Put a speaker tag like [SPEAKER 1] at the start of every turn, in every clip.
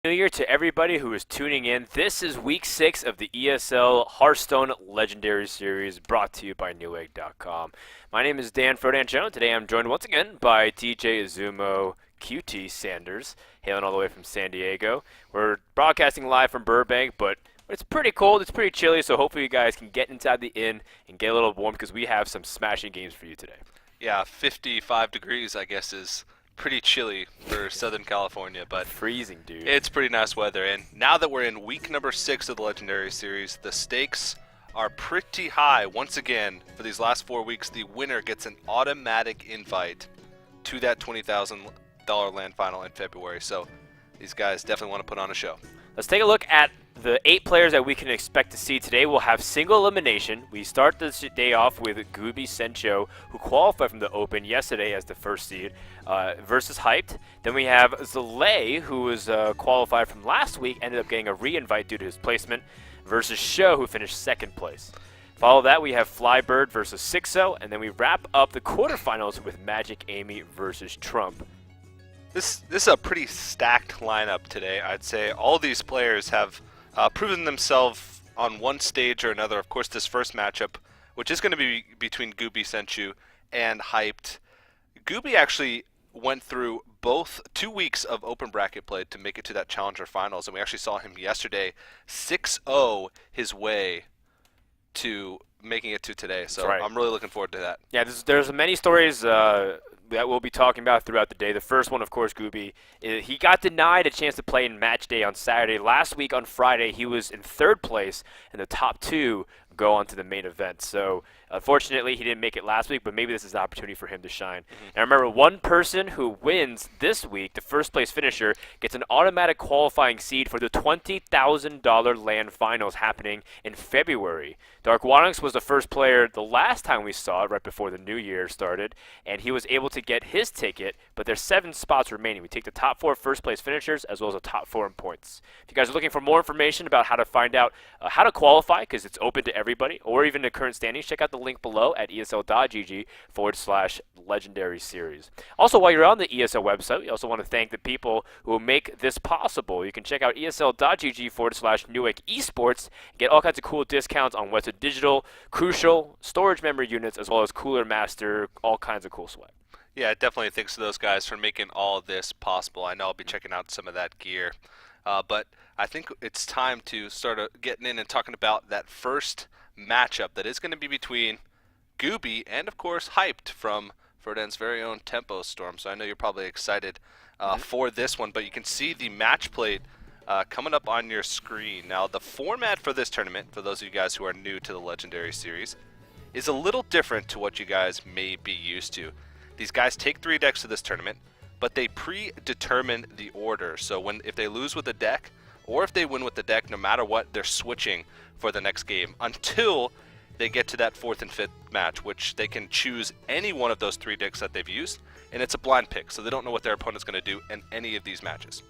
[SPEAKER 1] New Year to everybody who is tuning in. This is week 6 of the ESL Hearthstone Legendary Series brought to you by Newegg.com. My name is Dan Frodancho. Today I'm joined once again by DJ Azumo QT Sanders, hailing all the way from San Diego. We're broadcasting live from Burbank, but it's pretty cold, it's pretty chilly, so hopefully you guys can get inside the inn and get a little warm because we have some smashing games for you today.
[SPEAKER 2] Yeah, 55 degrees, I guess, is pretty chilly for Southern California, but
[SPEAKER 1] freezing, dude.
[SPEAKER 2] it's pretty nice weather. And now that we're in week number 6 of the Legendary Series, the stakes are pretty high. Once again, for these last 4 weeks, the winner gets an automatic invite to that $20,000 land final in February. So these guys definitely want to put on a show.
[SPEAKER 1] Let's take a look at the 8 players that we can expect to see today. We'll have single elimination. We start this day off with GOOBYSENCHOU, who qualified from the Open yesterday as the first seed, versus Hyped. Then we have Zalay, who was qualified from last week, ended up getting a re-invite due to his placement, versus Show, who finished second place. Follow that, we have Flybird versus Sixo, and then we wrap up the quarterfinals with Magic Amy versus Trump.
[SPEAKER 2] This is a pretty stacked lineup today. I'd say all these players have proven themselves on one stage or another. Of course, this first matchup, which is going to be between GOOBYSENCHOU and Hyped. Gooby actually went through both 2 weeks of open bracket play to make it to that Challenger Finals, and we actually saw him yesterday 6-0 his way to making it to today. So right. I'm really looking forward to that.
[SPEAKER 1] Yeah, there's many stories that we'll be talking about throughout the day. The first one, of course, Gooby, he got denied a chance to play in match day on Saturday. Last week on Friday, he was in third place, and the top 2 go on to the main event. So unfortunately, he didn't make it last week, but maybe this is an opportunity for him to shine. And remember, one person who wins this week, the first place finisher, gets an automatic qualifying seed for the $20,000 land finals happening in February. Dark Wanix was the first player the last time we saw it, right before the new year started, and he was able to get his ticket, but there's 7 spots remaining. We take the top 4 first place finishers as well as the top 4 in points. If you guys are looking for more information about how to find out how to qualify, because it's open to everybody, or even the current standings, check out the link below at esl.gg/legendary series. Also, while you're on the ESL website, we also want to thank the people who make this possible. You can check out esl.gg/Newegg Esports, get all kinds of cool discounts on Western Digital, Crucial, storage memory units, as well as Cooler Master, all kinds of cool swag.
[SPEAKER 2] Yeah, definitely thanks to those guys for making all of this possible. I know I'll be checking out some of that gear. But I think it's time to start getting in and talking about that first matchup that is going to be between Gooby and, of course, Hyped from Frodan's very own Tempo Storm. So I know you're probably excited for this one, but you can see the match plate coming up on your screen. Now, the format for this tournament, for those of you guys who are new to the Legendary Series, is a little different to what you guys may be used to. These guys take 3 decks to this tournament, but they predetermine the order. So if they lose with the deck, or if they win with the deck, no matter what, they're switching for the next game until they get to that 4th and 5th match, which they can choose any one of those 3 decks that they've used, and it's a blind pick, so they don't know what their opponent's going to do in any of these matches.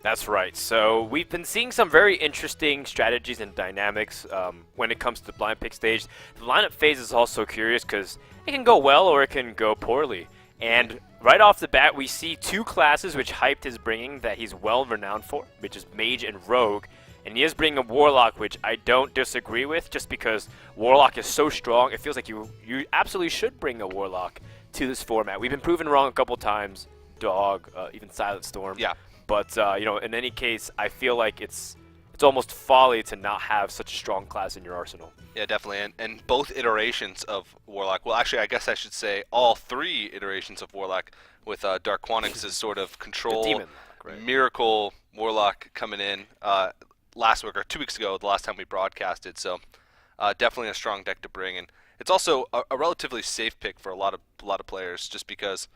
[SPEAKER 1] That's right. So we've been seeing some very interesting strategies and dynamics when it comes to the blind pick stage. The lineup phase is also curious because it can go well or it can go poorly. And right off the bat, we see 2 classes which Hyped is bringing that he's well renowned for, which is Mage and Rogue. And he is bringing a Warlock, which I don't disagree with, just because Warlock is so strong. It feels like you absolutely should bring a Warlock to this format. We've been proven wrong a couple times, Dog, even Silent Storm.
[SPEAKER 2] Yeah.
[SPEAKER 1] But in any case, I feel like it's almost folly to not have such a strong class in your arsenal.
[SPEAKER 2] Yeah, definitely. And both iterations of Warlock, well, actually, I guess I should say all 3 iterations of Warlock with Dark Wanix's sort of control,
[SPEAKER 1] Demon Lock, right?
[SPEAKER 2] Miracle Warlock coming in last week or 2 weeks ago, the last time we broadcasted. So definitely a strong deck to bring. And it's also a relatively safe pick for a lot of players, just because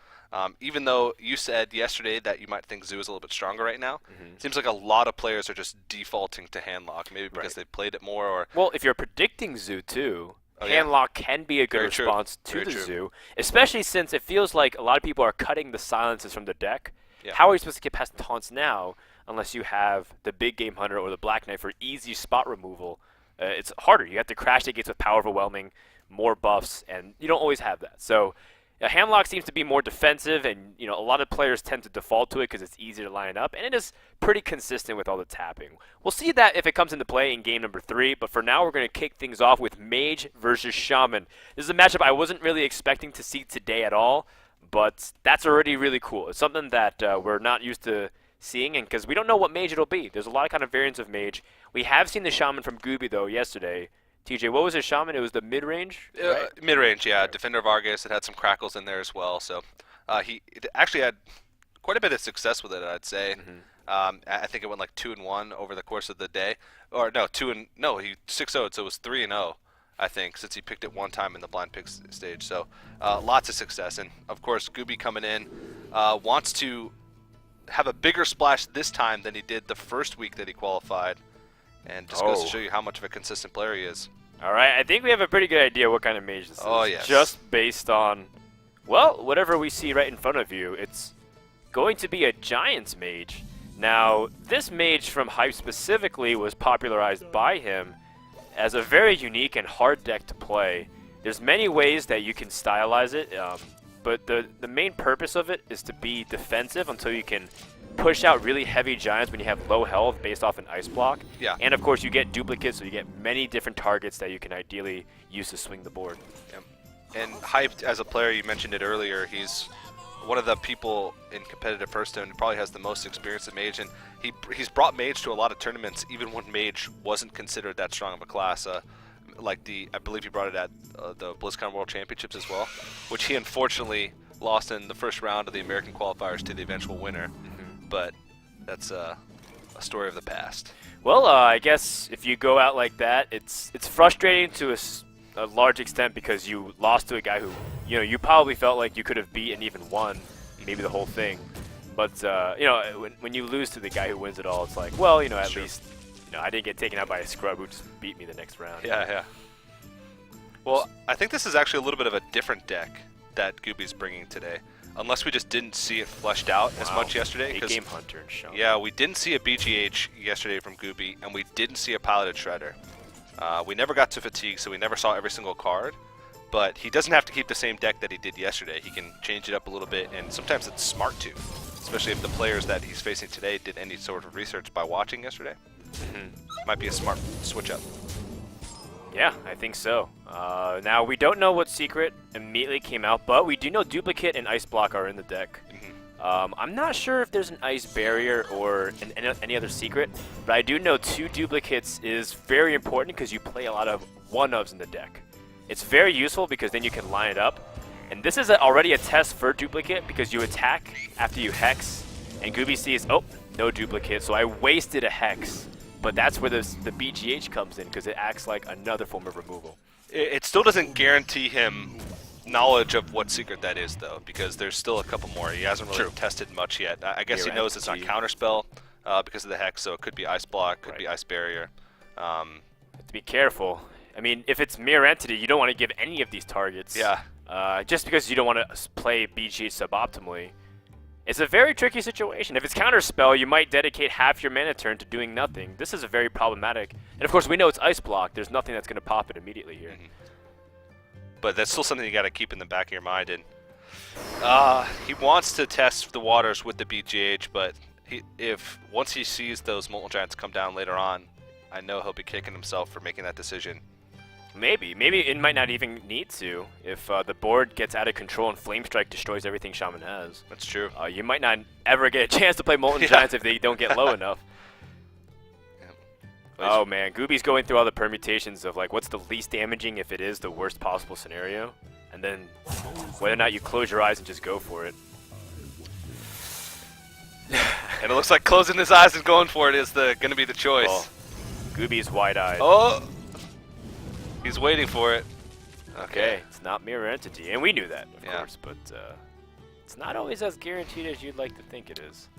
[SPEAKER 2] even though you said yesterday that you might think Zoo is a little bit stronger right now, it seems like a lot of players are just defaulting to Handlock, maybe because they played it more. Or
[SPEAKER 1] well, if you're predicting Zoo too, Handlock can be a good response to the Zoo, especially since it feels like a lot of people are cutting the silences from the deck. Yeah. How are you supposed to get past taunts now unless you have the Big Game Hunter or the Black Knight for easy spot removal? It's harder. You have to crash the gates with Power Overwhelming, more buffs, and you don't always have that. So Hamlock seems to be more defensive, and a lot of players tend to default to it because it's easy to line up, and it is pretty consistent with all the tapping. We'll see that if it comes into play in game number 3, but for now we're going to kick things off with Mage versus Shaman. This is a matchup I wasn't really expecting to see today at all, but that's already really cool. It's something that we're not used to seeing, and because we don't know what Mage it'll be. There's a lot of kind of variants of Mage. We have seen the Shaman from Gooby, though, yesterday. TJ, what was his Shaman? It was the mid-range, right?
[SPEAKER 2] Mid-range, yeah. Defender of Argus. It had some crackles in there as well. So he actually had quite a bit of success with it, I'd say. I think it went like 2-1 over the course of the day. Or no, he 6-0'd, so it was 3-0, I think, since he picked it one time in the blind pick stage. So lots of success. And, of course, Gooby coming in wants to have a bigger splash this time than he did the first week that he qualified. And just goes to show you how much of a consistent player he is.
[SPEAKER 1] All right, I think we have a pretty good idea what kind of mage this is.
[SPEAKER 2] Oh, yes.
[SPEAKER 1] Just based on, well, whatever we see right in front of you. It's going to be a Giants mage. Now, this mage from Hype specifically was popularized by him as a very unique and hard deck to play. There's many ways that you can stylize it, but the main purpose of it is to be defensive until you can push out really heavy giants when you have low health based off an ice block.
[SPEAKER 2] Yeah.
[SPEAKER 1] And of course you get duplicates, so you get many different targets that you can ideally use to swing the board.
[SPEAKER 2] Yep. And Hyped as a player, you mentioned it earlier, he's one of the people in competitive Hearthstone who probably has the most experience in Mage, and he's brought Mage to a lot of tournaments even when Mage wasn't considered that strong of a class. I believe he brought it at the BlizzCon World Championships as well, which he unfortunately lost in the first round of the American qualifiers to the eventual winner. But that's a story of the past.
[SPEAKER 1] Well, I guess if you go out like that, it's frustrating to a large extent because you lost to a guy who, you probably felt like you could have beat and even won, maybe the whole thing. But, when you lose to the guy who wins it all, it's like, well, at least, I didn't get taken out by a scrub who just beat me the next round.
[SPEAKER 2] Yeah. Well, I think this is actually a little bit of a different deck that Gooby's bringing today. Unless we just didn't see it fleshed out as much yesterday.
[SPEAKER 1] Game Hunter and Shaman.
[SPEAKER 2] Yeah, we didn't see a BGH yesterday from Gooby, and we didn't see a Piloted Shredder. We never got to Fatigue, so we never saw every single card. But he doesn't have to keep the same deck that he did yesterday. He can change it up a little bit, and sometimes it's smart to. Especially if the players that he's facing today did any sort of research by watching yesterday. Might be a smart switch up.
[SPEAKER 1] Yeah, I think so. Now, we don't know what secret immediately came out, but we do know Duplicate and Ice Block are in the deck. I'm not sure if there's an Ice Barrier or any other secret, but I do know 2 Duplicates is very important because you play a lot of 1-ofs in the deck. It's very useful because then you can line it up. And this is already a test for Duplicate because you attack after you Hex, and Gooby sees, oh, no Duplicate, so I wasted a Hex. But that's where the BGH comes in because it acts like another form of removal.
[SPEAKER 2] It still doesn't guarantee him knowledge of what secret that is, though, because there's still a couple more. He hasn't really tested much yet. I guess he knows it's not Counterspell because of the Hex, so it could be Ice Block, could be Ice Barrier.
[SPEAKER 1] Have to be careful. I mean, if it's Mirror Entity, you don't want to give any of these targets.
[SPEAKER 2] Yeah.
[SPEAKER 1] Just because you don't want to play BGH suboptimally. It's a very tricky situation. If it's Counterspell, you might dedicate half your mana turn to doing nothing. This is a very problematic. And of course, we know it's Ice Block. There's nothing that's going to pop it immediately here.
[SPEAKER 2] But that's still something you got to keep in the back of your mind. And he wants to test the waters with the BGH, but once he sees those Molten Giants come down later on, I know he'll be kicking himself for making that decision.
[SPEAKER 1] Maybe it might not even need to. If the board gets out of control and Flame Strike destroys everything Shaman has.
[SPEAKER 2] That's true.
[SPEAKER 1] You might not ever get a chance to play Molten Giants if they don't get low enough. Oh man, Gooby's going through all the permutations of like what's the least damaging if it is the worst possible scenario, and then whether or not you close your eyes and just go for it.
[SPEAKER 2] And it looks like closing his eyes and going for it is going to be the choice.
[SPEAKER 1] Oh, Gooby's wide-eyed.
[SPEAKER 2] Oh! He's waiting for it.
[SPEAKER 1] Okay, it's not Mirror Entity, and we knew that, of course, but it's not always as guaranteed as you'd like to think it is.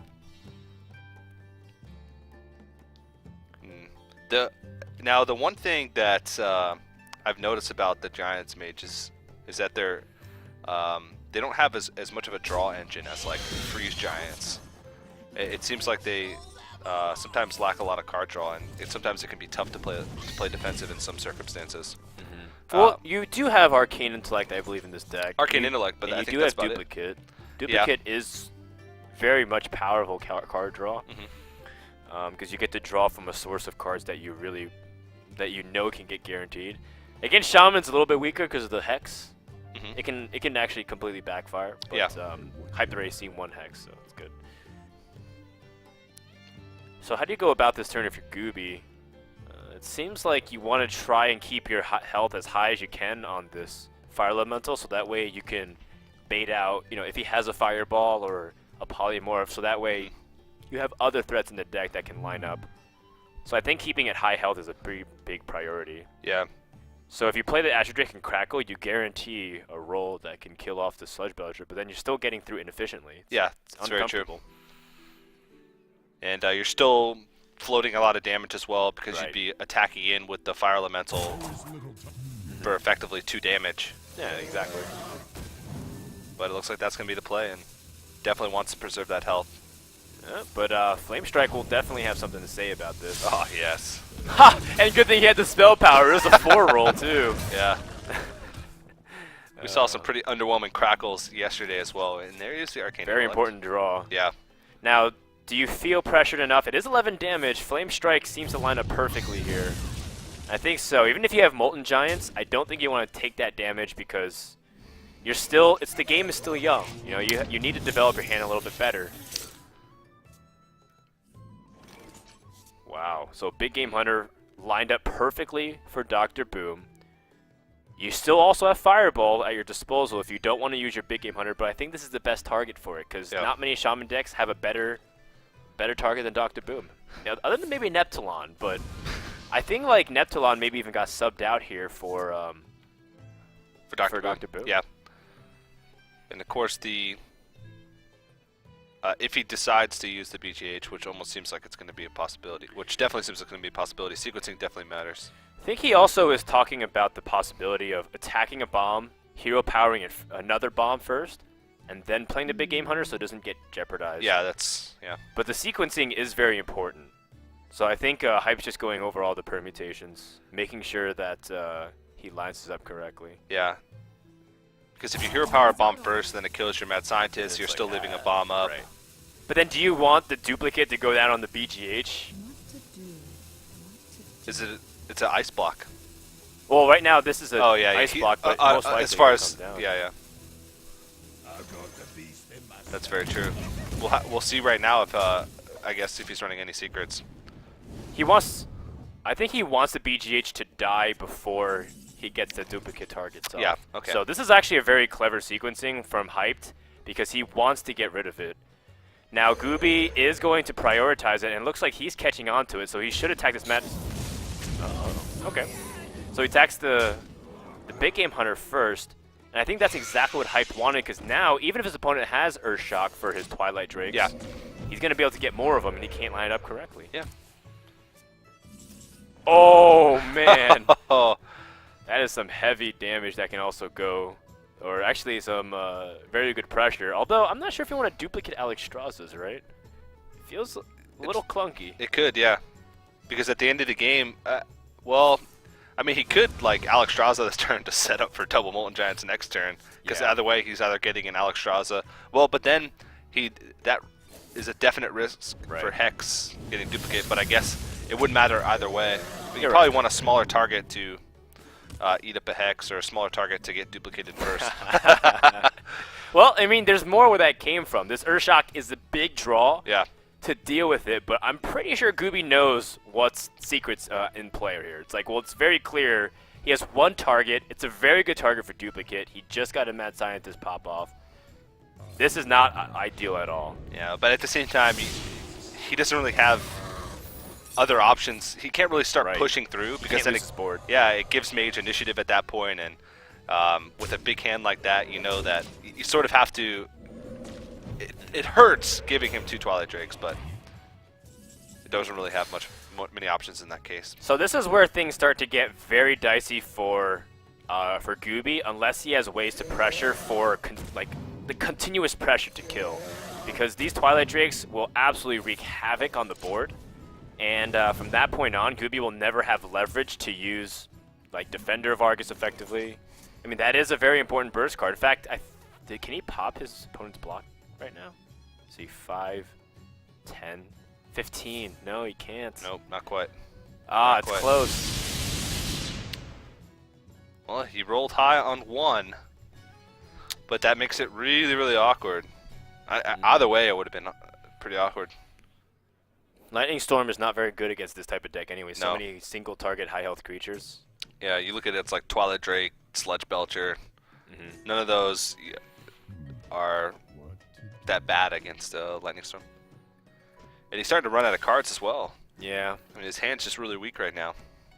[SPEAKER 2] Now, the one thing that I've noticed about the Giants mages is that they don't have as much of a draw engine as like Freeze Giants. It seems like they sometimes lack a lot of card draw, and sometimes it can be tough to play defensive in some circumstances.
[SPEAKER 1] Well, you do have Arcane Intellect, I believe, in this deck.
[SPEAKER 2] Arcane Intellect, but
[SPEAKER 1] and
[SPEAKER 2] I
[SPEAKER 1] you
[SPEAKER 2] think
[SPEAKER 1] do
[SPEAKER 2] that's
[SPEAKER 1] have
[SPEAKER 2] about
[SPEAKER 1] Duplicate. Duplicate is very much powerful card draw. Because you get to draw from a source of cards that you know can get guaranteed. Against Shaman's a little bit weaker because of the Hex. It can actually completely backfire. But, Hype the AC 1 Hex, so it's good. So how do you go about this turn if you're Gooby? It seems like you want to try and keep your health as high as you can on this Fire Elemental, so that way you can bait out, if he has a Fireball or a Polymorph, so that way you have other threats in the deck that can line up. So I think keeping it high health is a pretty big priority.
[SPEAKER 2] Yeah.
[SPEAKER 1] So if you play the Astral Drake and Crackle, you guarantee a roll that can kill off the Sludge Belcher, but then you're still getting through inefficiently.
[SPEAKER 2] Yeah, that's very true. And you're still floating a lot of damage as well because you'd be attacking in with the Fire Elemental for effectively 2 damage.
[SPEAKER 1] Yeah, exactly.
[SPEAKER 2] But it looks like that's going to be the play, and definitely wants to preserve that health.
[SPEAKER 1] Yeah, but Flame Strike will definitely have something to say about this.
[SPEAKER 2] Oh, yes.
[SPEAKER 1] Ha! And good thing he had the spell power. It was a 4 roll, too.
[SPEAKER 2] Yeah. We saw some pretty underwhelming crackles yesterday as well, and there is the Arcane
[SPEAKER 1] Very
[SPEAKER 2] Intellect.
[SPEAKER 1] important draw.
[SPEAKER 2] Yeah.
[SPEAKER 1] Now, do you feel pressured enough? It is 11 damage. Flame Strike seems to line up perfectly here. I think so. Even if you have Molten Giants, I don't think you want to take that damage because you're still. The game is still young. You need to develop your hand a little bit better. Wow. So Big Game Hunter lined up perfectly for Dr. Boom. You still also have Fireball at your disposal if you don't want to use your Big Game Hunter, but I think this is the best target for it because not many Shaman decks have a better target than Dr. Boom. Now, other than maybe Neptulon, but I think like Neptulon maybe even got subbed out here for Dr. Boom.
[SPEAKER 2] Yeah. And of course if he decides to use the BGH, which almost seems like it's going to be a possibility, which definitely seems like it's going to be a possibility, sequencing definitely matters.
[SPEAKER 1] I think he also is talking about the possibility of attacking a bomb, hero powering another bomb first, and then playing the Big Game Hunter so it doesn't get jeopardized.
[SPEAKER 2] Yeah,
[SPEAKER 1] But the sequencing is very important. So I think Hype's just going over all the permutations, making sure that he lines this up correctly.
[SPEAKER 2] Yeah. Because if you hero power a bomb first, then it kills your Mad Scientist, you're still leaving a bomb up.
[SPEAKER 1] Right. But then do you want the duplicate to go down on the BGH?
[SPEAKER 2] It's an ice block.
[SPEAKER 1] Well, right now this is an ice block, but most likely
[SPEAKER 2] as far as
[SPEAKER 1] come down.
[SPEAKER 2] yeah. That's very true. We'll see right now if I guess if he's running any secrets.
[SPEAKER 1] I think he wants the BGH to die before he gets the duplicate targets off.
[SPEAKER 2] Yeah, okay.
[SPEAKER 1] So this is actually a very clever sequencing from Hyped because he wants to get rid of it. Now Gooby is going to prioritize it, and it looks like he's catching on to it, so he should attack this mat. Okay. So he attacks the Big Game Hunter first, and I think that's exactly what Hype wanted, because now, even if his opponent has Earthshock for his Twilight Drakes, he's going to be able to get more of them, and he can't line it up correctly.
[SPEAKER 2] Yeah.
[SPEAKER 1] Oh, man. That is some heavy damage that can also go, or actually some very good pressure. Although, I'm not sure if you want to duplicate Alexstrasza's, right? It feels a little clunky.
[SPEAKER 2] It could, yeah. Because at the end of the game, well, I mean, he could, like, Alexstrasza this turn to set up for double Molten Giants next turn. Because either way, he's either getting an Alexstrasza. Well, but then that is a definite risk for Hex getting duplicated. But I guess it wouldn't matter either way. But you probably want a smaller target to eat up a Hex, or a smaller target to get duplicated first.
[SPEAKER 1] Well, I mean, there's more where that came from. This Earthshock is the big draw to deal with it, but I'm pretty sure Gooby knows what's secrets in play here. It's like, well, it's very clear. He has one target. It's a very good target for duplicate. He just got a Mad Scientist pop off. This is not ideal at all.
[SPEAKER 2] Yeah, but at the same time, he doesn't really have other options. He can't really start pushing through because then it gives Mage initiative at that point, and with a big hand like that, you know that you sort of have to. It hurts giving him 2 Twilight Drakes, but it doesn't really have many options in that case.
[SPEAKER 1] So this is where things start to get very dicey for Gooby, unless he has ways to pressure for the continuous pressure to kill, because these Twilight Drakes will absolutely wreak havoc on the board, and from that point on, Gooby will never have leverage to use like Defender of Argus effectively. I mean, that is a very important burst card. In fact, can he pop his opponent's block right now? See, 5, 10, 15. No, he can't.
[SPEAKER 2] Nope, not quite.
[SPEAKER 1] Ah,
[SPEAKER 2] Not
[SPEAKER 1] it's
[SPEAKER 2] quite.
[SPEAKER 1] close.
[SPEAKER 2] Well, he rolled high on 1, but that makes it really, really awkward. Either way, it would have been pretty awkward.
[SPEAKER 1] Lightning Storm is not very good against this type of deck anyway. So
[SPEAKER 2] No.
[SPEAKER 1] many single target high health creatures.
[SPEAKER 2] Yeah, you look at it, it's like Twilight Drake, Sludge Belcher. None of those are that bad against Lightning Storm. And he's starting to run out of cards as well.
[SPEAKER 1] Yeah.
[SPEAKER 2] I mean, his hand's just really weak right now.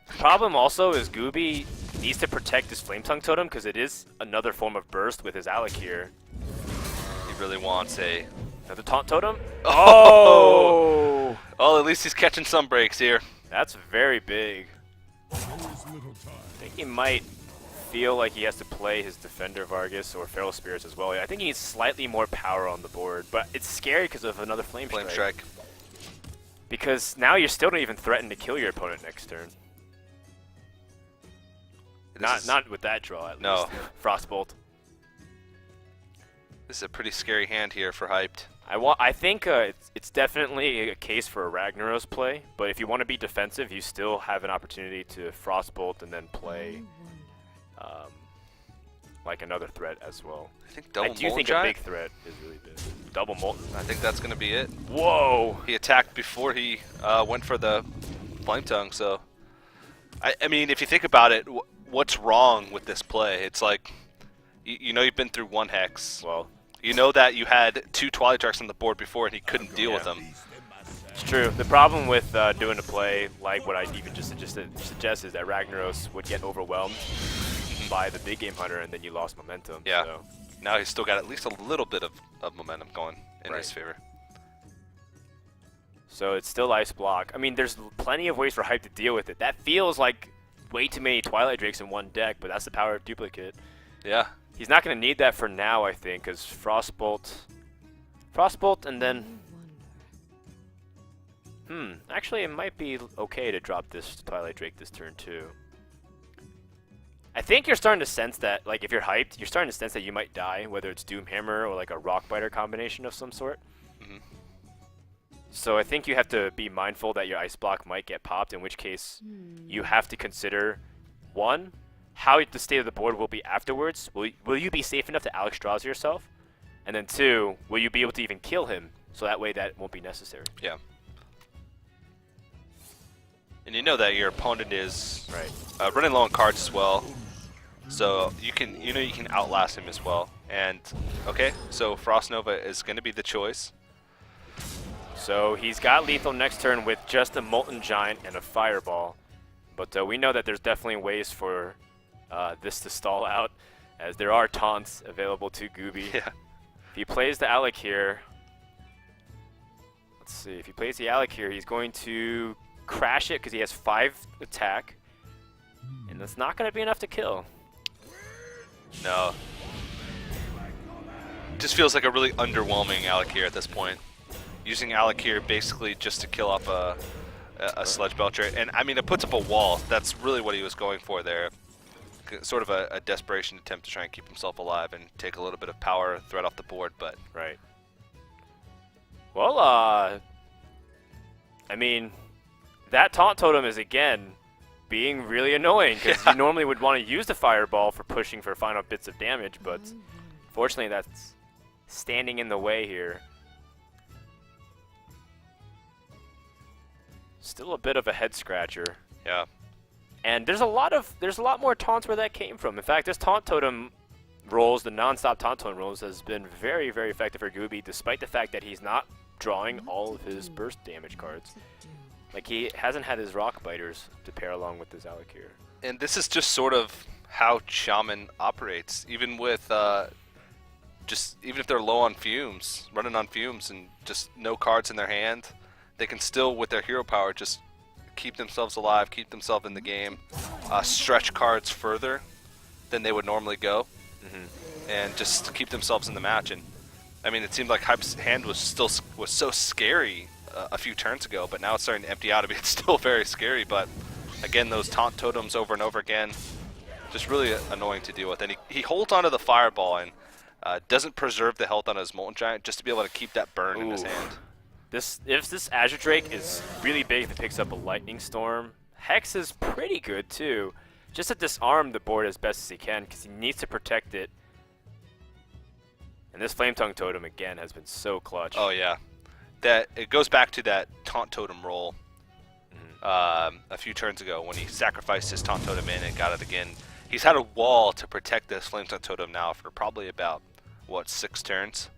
[SPEAKER 1] Problem also is Gooby needs to protect his Flame Tongue Totem because it is another form of burst with his Alec here.
[SPEAKER 2] He really wants
[SPEAKER 1] Another Taunt Totem?
[SPEAKER 2] Oh! Oh, at least he's catching some breaks here.
[SPEAKER 1] That's very big. I think he might feel like he has to play his Defender of Argus or Feral Spirits as well. I think he needs slightly more power on the board, but it's scary because of another Flame Strike. Because now you still don't even threaten to kill your opponent next turn. Not with that draw, at least. Frostbolt.
[SPEAKER 2] This is a pretty scary hand here for Hyped.
[SPEAKER 1] I think it's definitely a case for a Ragnaros play, but if you want to be defensive, you still have an opportunity to Frostbolt and then play like another threat as well.
[SPEAKER 2] I think double
[SPEAKER 1] I do
[SPEAKER 2] Molten
[SPEAKER 1] think
[SPEAKER 2] Giant?
[SPEAKER 1] a big threat is really big. Double Molten.
[SPEAKER 2] I think that's going to be it.
[SPEAKER 1] Whoa!
[SPEAKER 2] He attacked before he went for the Flame Tongue, so... I mean, if you think about it, what's wrong with this play? It's like, you know you've been through 1 Hex.
[SPEAKER 1] Well,
[SPEAKER 2] you know that you had 2 Twilight Sharks on the board before and he couldn't deal with them.
[SPEAKER 1] it's true. The problem with doing a play like what I even just suggest is that Ragnaros would get overwhelmed by the big game hunter and then you lost momentum.
[SPEAKER 2] Yeah.
[SPEAKER 1] So.
[SPEAKER 2] Now he's still got at least a little bit of momentum going in his favor.
[SPEAKER 1] So it's still Ice Block. I mean, there's plenty of ways for Hype to deal with it. That feels like way too many Twilight Drakes in one deck, but that's the power of Duplicate.
[SPEAKER 2] Yeah.
[SPEAKER 1] He's not going to need that for now, I think, because Frostbolt, and then... Actually, it might be okay to drop this Twilight Drake this turn, too. I think you're starting to sense that, like, if you're hyped, you're starting to sense that you might die, whether it's Doomhammer or, like, a Rockbiter combination of some sort. So I think you have to be mindful that your Ice Block might get popped, in which case you have to consider, 1, how the state of the board will be afterwards. Will you be safe enough to Alex Draws yourself? And then 2, will you be able to even kill him? So that way that won't be necessary.
[SPEAKER 2] Yeah. And you know that your opponent is running low on cards as well. So you can outlast him as well. And okay, so Frost Nova is going to be the choice.
[SPEAKER 1] So he's got lethal next turn with just a Molten Giant and a Fireball. But we know that there's definitely ways for this to stall out, as there are taunts available to Gooby.
[SPEAKER 2] Yeah.
[SPEAKER 1] If he plays the Alec here, let's see, if he plays the Alec here, he's going to crash it because he has 5 attack, and that's not going to be enough to kill.
[SPEAKER 2] No. Just feels like a really underwhelming Alec here at this point. Using Alec here basically just to kill off a Sludge Belcher, and I mean it puts up a wall. That's really what he was going for there. Sort of a desperation attempt to try and keep himself alive and take a little bit of power threat off the board, but...
[SPEAKER 1] Right. Well, I mean, that Taunt Totem is, again, being really annoying, because you normally would want to use the Fireball for pushing for final bits of damage, but fortunately that's standing in the way here. Still a bit of a head scratcher.
[SPEAKER 2] Yeah.
[SPEAKER 1] And there's a lot more taunts where that came from. In fact, this Taunt Totem rolls, the non-stop Taunt Totem rolls, has been very, very effective for Gooby, despite the fact that he's not drawing all of his burst damage cards. Like, he hasn't had his Rock Biters to pair along with his Alec here.
[SPEAKER 2] And this is just sort of how Shaman operates, even with even if they're low on fumes, running on fumes and just no cards in their hand, they can still, with their hero power, just keep themselves alive, keep themselves in the game, stretch cards further than they would normally go, and just keep themselves in the match. And I mean, it seemed like Hype's hand was so scary a few turns ago, but now it's starting to empty out a bit. It's still very scary, but Again, those taunt totems over and over again. Just really annoying to deal with. And he holds onto the fireball and doesn't preserve the health on his Molten Giant just to be able to keep that burn in his hand.
[SPEAKER 1] If this Azure Drake is really big if it picks up a Lightning Storm, Hex is pretty good too. Just to disarm the board as best as he can because he needs to protect it. And this Flame Tongue Totem again has been so clutch.
[SPEAKER 2] Oh yeah, it goes back to that Taunt Totem roll a few turns ago when he sacrificed his Taunt Totem in and got it again. He's had a wall to protect this Flame Tongue Totem now for probably about, what, 6 turns?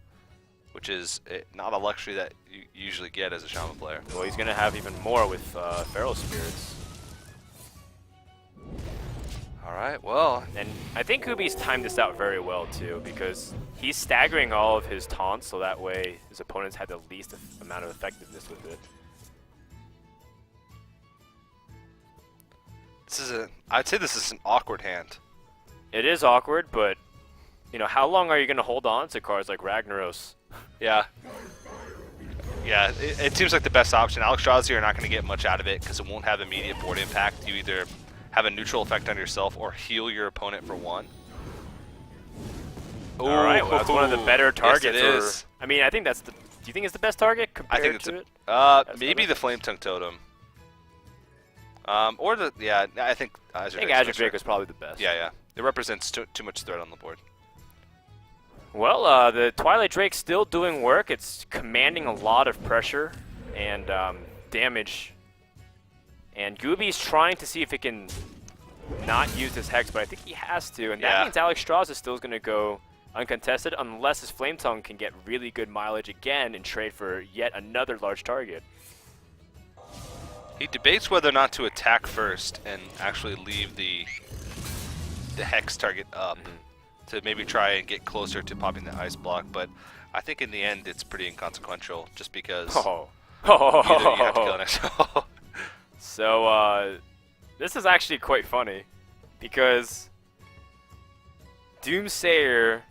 [SPEAKER 2] Which is not a luxury that you usually get as a Shaman player.
[SPEAKER 1] Well, he's going to have even more with Feral Spirits.
[SPEAKER 2] Alright, well.
[SPEAKER 1] And I think Gooby's timed this out very well too because he's staggering all of his taunts so that way his opponents had the least amount of effectiveness with it.
[SPEAKER 2] I'd say this is an awkward hand.
[SPEAKER 1] It is awkward, but you know, how long are you going to hold on to cards like Ragnaros?
[SPEAKER 2] Yeah. Yeah, it seems like the best option. Alexstrasza, you're not going to get much out of it because it won't have immediate board impact. You either have a neutral effect on yourself or heal your opponent for 1.
[SPEAKER 1] All right, well, that's one of the better targets.
[SPEAKER 2] Yes, it is.
[SPEAKER 1] I mean, I think that's the. Do you think it's the best target compared
[SPEAKER 2] I think it's
[SPEAKER 1] to it?
[SPEAKER 2] maybe the Flame Tongue Totem. Or the I think Azure
[SPEAKER 1] Drake is probably the best.
[SPEAKER 2] Yeah. It represents too much threat on the board.
[SPEAKER 1] Well, the Twilight Drake's still doing work. It's commanding a lot of pressure and damage. And Gooby's trying to see if it can not use this Hex, but I think he has to. And that means Alexstrasza still is going to go uncontested unless his Flame Tongue can get really good mileage again and trade for yet another large target.
[SPEAKER 2] He debates whether or not to attack first and actually leave the Hex target up to maybe try and get closer to popping the Ice Block, but I think in the end it's pretty inconsequential just because you have to kill an exo.
[SPEAKER 1] So this is actually quite funny because Doomsayer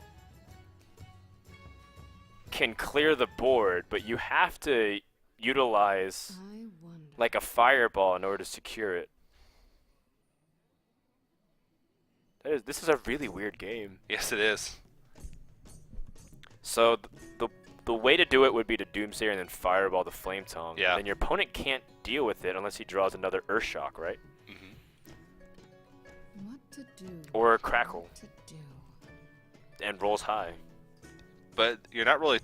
[SPEAKER 1] can clear the board, but you have to utilize like a fireball in order to secure it. This is a really weird game.
[SPEAKER 2] Yes, it is.
[SPEAKER 1] So the way to do it would be to Doomsayer and then fireball the Flame Tongue.
[SPEAKER 2] Yeah.
[SPEAKER 1] And then your opponent can't deal with it unless he draws another Earthshock, right?
[SPEAKER 3] What to do?
[SPEAKER 1] Or a Crackle.
[SPEAKER 3] What to do?
[SPEAKER 1] And rolls high.
[SPEAKER 2] But you're not really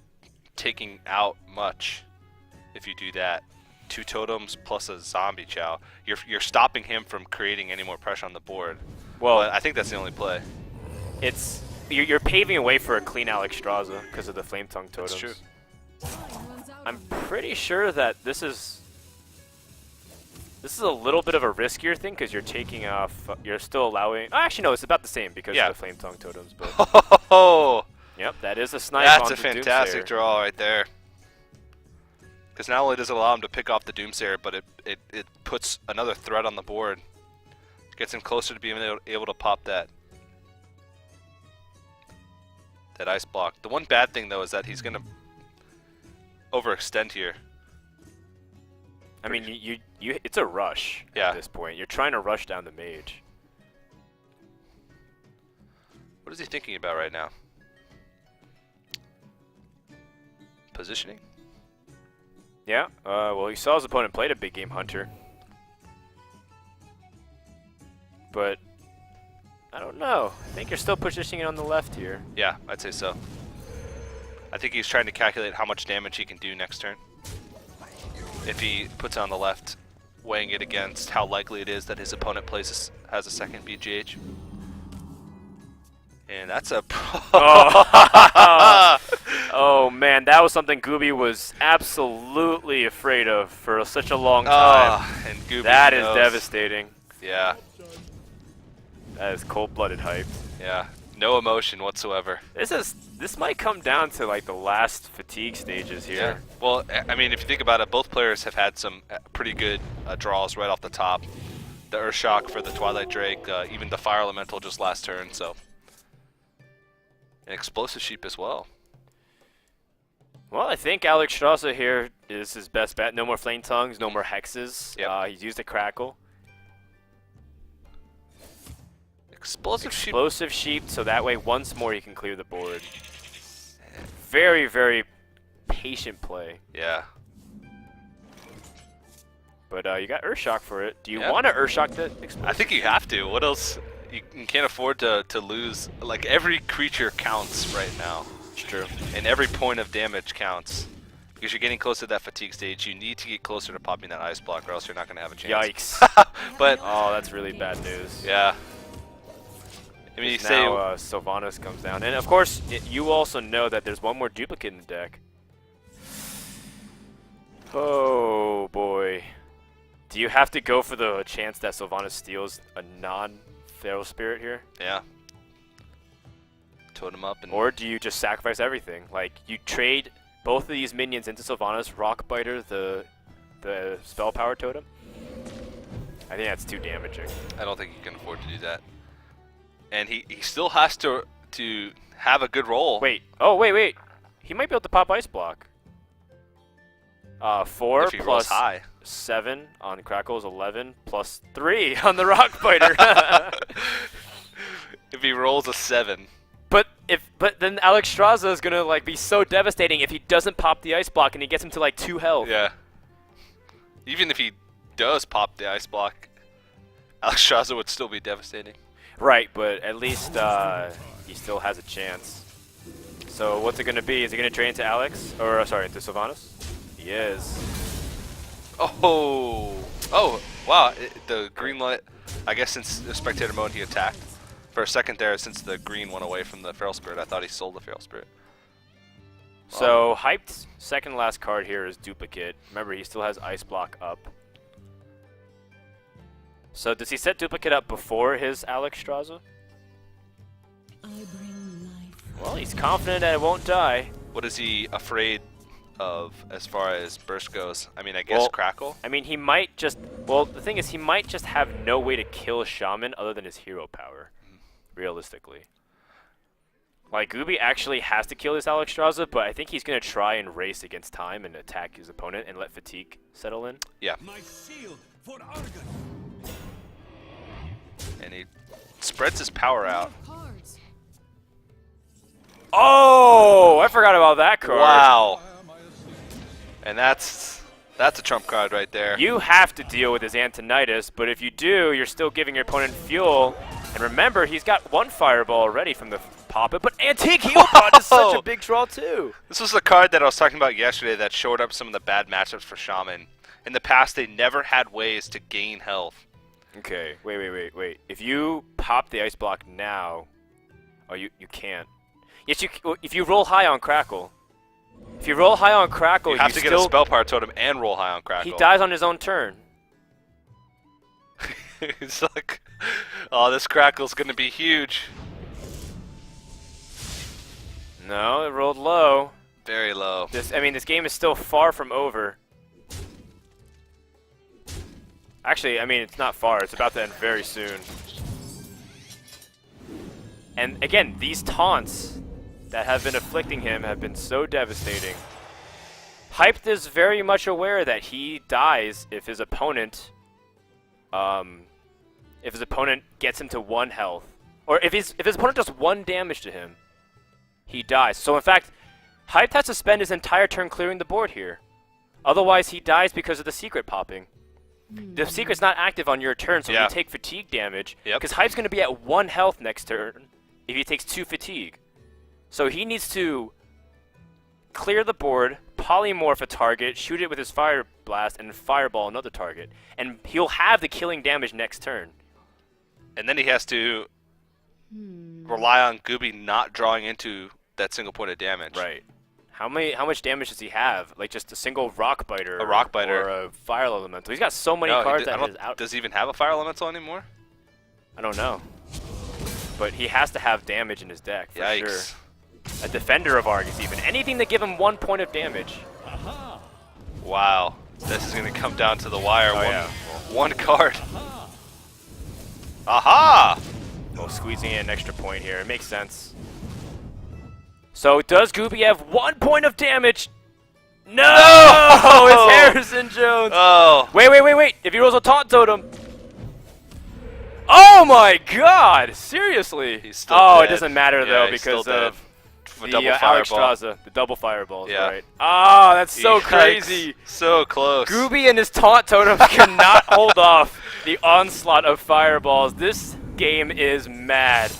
[SPEAKER 2] taking out much if you do that. 2 totems plus a zombie chow. You're stopping him from creating any more pressure on the board.
[SPEAKER 1] Well,
[SPEAKER 2] but I think that's the only play.
[SPEAKER 1] It's you're paving a way for a clean Alexstrasza because of the Flame Tongue totems.
[SPEAKER 2] That's true.
[SPEAKER 1] I'm pretty sure that this is a little bit of a riskier thing because you're taking off. You're still allowing. Oh, actually, no, it's about the same because of the Flame Tongue totems. But
[SPEAKER 2] oh,
[SPEAKER 1] yep, that is a snipe.
[SPEAKER 2] that's
[SPEAKER 1] onto
[SPEAKER 2] a fantastic
[SPEAKER 1] Doomsayer.
[SPEAKER 2] draw right there. Because not only does it allow him to pick off the Doomsayer, but it puts another threat on the board. Gets him closer to being able to pop that Ice Block. The one bad thing, though, is that he's going to overextend here.
[SPEAKER 1] I mean, it's a rush at this point. You're trying to rush down the mage.
[SPEAKER 2] What is he thinking about right now? Positioning?
[SPEAKER 1] Yeah, well, he saw his opponent played a big game Hunter. But I don't know. I think you're still positioning it on the left here.
[SPEAKER 2] Yeah, I'd say so. I think he's trying to calculate how much damage he can do next turn. If he puts it on the left, weighing it against how likely it is that his opponent has a second BGH. And that's a
[SPEAKER 1] oh man, that was something Gooby was absolutely afraid of for such a long time.
[SPEAKER 2] And Gooby
[SPEAKER 1] that is
[SPEAKER 2] knows.
[SPEAKER 1] devastating.
[SPEAKER 2] Yeah.
[SPEAKER 1] That is cold-blooded hype.
[SPEAKER 2] Yeah. No emotion whatsoever.
[SPEAKER 1] This might come down to like the last fatigue stages here.
[SPEAKER 2] Yeah. Well, I mean, if you think about it, both players have had some pretty good draws right off the top. The Earthshock for the Twilight Drake, even the Fire Elemental just last turn, so. An Explosive Sheep as well.
[SPEAKER 1] Well, I think Alexstrasza here is his best bet. No more Flame Tongues, no more Hexes.
[SPEAKER 2] Yep.
[SPEAKER 1] He's used a Crackle.
[SPEAKER 2] Explosive
[SPEAKER 1] Sheep, so that way once more he can clear the board. Very, very patient play.
[SPEAKER 2] Yeah.
[SPEAKER 1] But you got Earthshock for it. Do you want to Earthshock the explosive?
[SPEAKER 2] I think you have to. What else? You can't afford to lose. Like, every creature counts right now.
[SPEAKER 1] It's true.
[SPEAKER 2] And every point of damage counts. Because you're getting close to that fatigue stage. You need to get closer to popping that ice block or else you're not going to have a chance.
[SPEAKER 1] Yikes.
[SPEAKER 2] But
[SPEAKER 1] oh, that's really bad news.
[SPEAKER 2] yeah. I mean, you say
[SPEAKER 1] now Sylvanas comes down. And of course, you also know that there's one more duplicate in the deck. Oh boy. Do you have to go for the chance that Sylvanas steals a non-Feral Spirit here?
[SPEAKER 2] Yeah. Totem up and...
[SPEAKER 1] Or do you just sacrifice everything? Like, you trade both of these minions into Sylvanas, Rockbiter, the Spell Power Totem? I think that's too damaging.
[SPEAKER 2] I don't think he can afford to do that. And he still has to have a good roll.
[SPEAKER 1] Wait. Oh, wait. He might be able to pop Ice Block. 4
[SPEAKER 2] if he rolls
[SPEAKER 1] plus
[SPEAKER 2] high.
[SPEAKER 1] 7 on Crackle is 11 plus 3 on the Rockbiter.
[SPEAKER 2] If he rolls a 7.
[SPEAKER 1] But then Alex Straza is gonna like be so devastating if he doesn't pop the Ice Block and he gets him to like 2 health.
[SPEAKER 2] Yeah. Even if he does pop the ice block, Alex Straza would still be devastating.
[SPEAKER 1] Right, but at least he still has a chance. So what's it gonna be? Is he gonna trade into Alex? Or sorry, into Sylvanas? He is.
[SPEAKER 2] Oh, wow! The green light. I guess since the spectator mode, he attacked for a second there. Since the green went away from the Feral Spirit, I thought he sold the Feral Spirit.
[SPEAKER 1] So hyped second last card here is Duplicate. Remember, he still has Ice Block up. So does he set Duplicate up before his Alex Straza? Well, he's confident that it won't die.
[SPEAKER 2] What is he afraid of as far as burst goes? I mean, I guess Crackle.
[SPEAKER 1] I mean, he might just... Well, the thing is, he might just have no way to kill Shaman other than his hero power, realistically. Like, Gooby actually has to kill this Alex Straza, but I think he's going to try and race against time and attack his opponent and let Fatigue settle in.
[SPEAKER 2] Yeah. And he spreads his power out.
[SPEAKER 1] Oh, I forgot about that card.
[SPEAKER 2] Wow. And that's a trump card right there.
[SPEAKER 1] You have to deal with his Antonitis, but if you do, you're still giving your opponent fuel. And remember, he's got 1 fireball already from the pop-it, but Antique Heal Pod is such a big draw too.
[SPEAKER 2] This was the card that I was talking about yesterday that showed up some of the bad matchups for Shaman. In the past, they never had ways to gain health.
[SPEAKER 1] Okay, wait. If you pop the Ice Block now, oh, you can't. Yes, if you roll high on Crackle. If you roll high on Crackle,
[SPEAKER 2] you have to get a Spell Power Totem and roll high on Crackle.
[SPEAKER 1] He dies on his own turn.
[SPEAKER 2] It's like, oh, this Crackle's going to be huge.
[SPEAKER 1] No, it rolled low.
[SPEAKER 2] Very low.
[SPEAKER 1] This game is still far from over. Actually, I mean, it's not far. It's about to end very soon. And again, these taunts that have been afflicting him have been so devastating. Hyped is very much aware that he dies if his opponent, gets him to 1 health, or if his opponent does 1 damage to him, he dies. So in fact, Hyped has to spend his entire turn clearing the board here. Otherwise, he dies because of the secret popping. The secret's not active on your turn, so you take fatigue damage. Because Hype's going to be at 1 health next turn if he takes 2 fatigue. So he needs to clear the board, polymorph a target, shoot it with his Fire Blast, and fireball another target. And he'll have the killing damage next turn.
[SPEAKER 2] And then he has to rely on Gooby not drawing into that single point of damage.
[SPEAKER 1] Right. How much damage does he have? Like just a single Rockbiter?
[SPEAKER 2] A Rockbiter.
[SPEAKER 1] Or a Fire Elemental. He's got so many cards that is out.
[SPEAKER 2] Does he even have a Fire Elemental anymore?
[SPEAKER 1] I don't know. But he has to have damage in his deck, for sure. A Defender of Argus even. Anything to give him 1 point of damage.
[SPEAKER 2] Wow. This is going to come down to the wire.
[SPEAKER 1] Oh,
[SPEAKER 2] one card. Aha!
[SPEAKER 1] Oh, squeezing in an extra point here. It makes sense. So does Gooby have 1 point of damage? No! It's Harrison Jones.
[SPEAKER 2] Oh.
[SPEAKER 1] Wait. If he rolls a Taunt Totem. Oh my God! Seriously?
[SPEAKER 2] He's still
[SPEAKER 1] Oh, it
[SPEAKER 2] dead.
[SPEAKER 1] doesn't matter
[SPEAKER 2] Yeah,
[SPEAKER 1] though
[SPEAKER 2] he's still
[SPEAKER 1] because
[SPEAKER 2] dead.
[SPEAKER 1] of
[SPEAKER 2] A
[SPEAKER 1] the
[SPEAKER 2] double
[SPEAKER 1] Alex
[SPEAKER 2] fireball.
[SPEAKER 1] Straza, the double fireballs,
[SPEAKER 2] Yeah.
[SPEAKER 1] right? Oh, that's so
[SPEAKER 2] Yikes.
[SPEAKER 1] crazy.
[SPEAKER 2] So close.
[SPEAKER 1] Gooby and his taunt totems cannot hold off the onslaught of fireballs. This game is mad.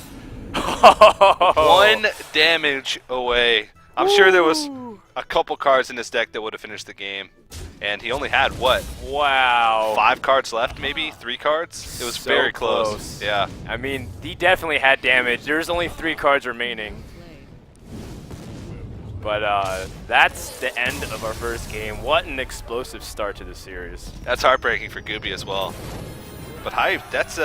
[SPEAKER 2] 1 damage away. I'm sure there was
[SPEAKER 1] Woo.
[SPEAKER 2] a couple cards in his deck that would have finished the game. And he only had, what,
[SPEAKER 1] Wow.
[SPEAKER 2] 5 cards left, maybe? 3 cards? It was
[SPEAKER 1] So
[SPEAKER 2] very close. Yeah.
[SPEAKER 1] I mean, he definitely had damage. There's only 3 cards remaining. But that's the end of our first game. What an explosive start to the series.
[SPEAKER 2] That's heartbreaking for Gooby as well. But that's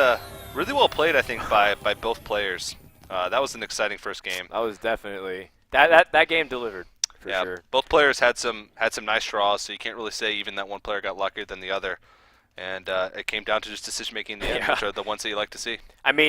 [SPEAKER 2] really well played, I think, by both players. That was an exciting first game.
[SPEAKER 1] That was definitely that game delivered for
[SPEAKER 2] Yeah,
[SPEAKER 1] sure.
[SPEAKER 2] both players had some nice draws, so you can't really say even that one player got luckier than the other. And it came down to just decision making in the end,
[SPEAKER 1] Yeah.
[SPEAKER 2] which are the ones that you like to see.
[SPEAKER 1] I mean,